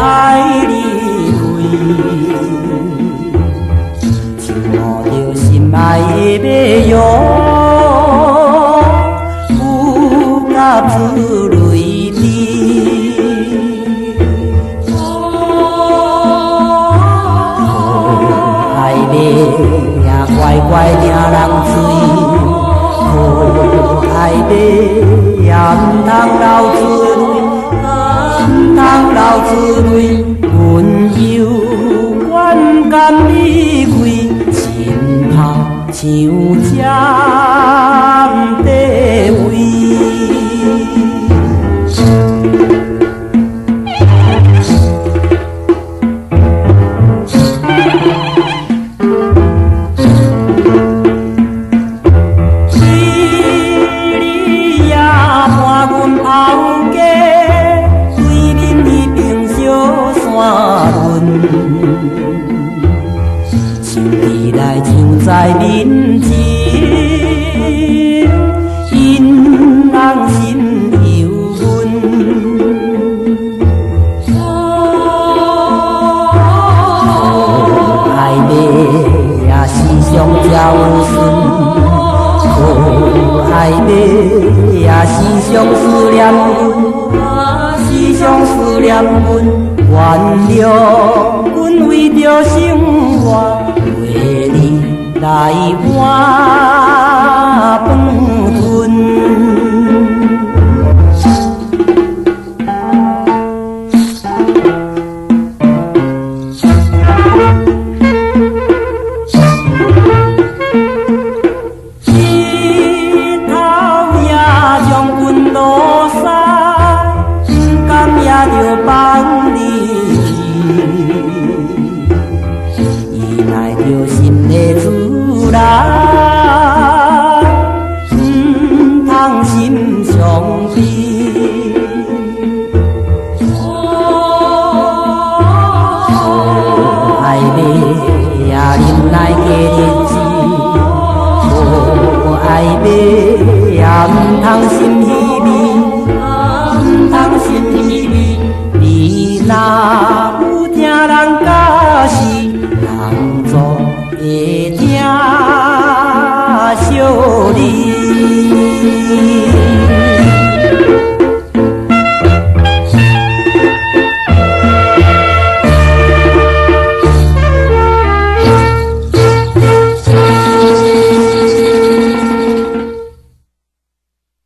爱你对，就摸着心爱的马药，有甲出泪滴。爱马呀，乖乖听人催。爱马呀，唔通流出泪，唔通流出泪。阮犹原甘你开，心头像针地位。在面前，因人心犹阮。爱马呀，时常才有顺；爱马呀，时常思念阮，时常思念阮。原谅阮为着生活，为你来换饭吞。日头也将阮落西，不甘也着放你去，依赖着心的主人，唔通心伤悲。爱马呀，忍耐过日子。爱马呀，唔通心稀微，唔通心稀微。你若有听人假死，人总会听惜你。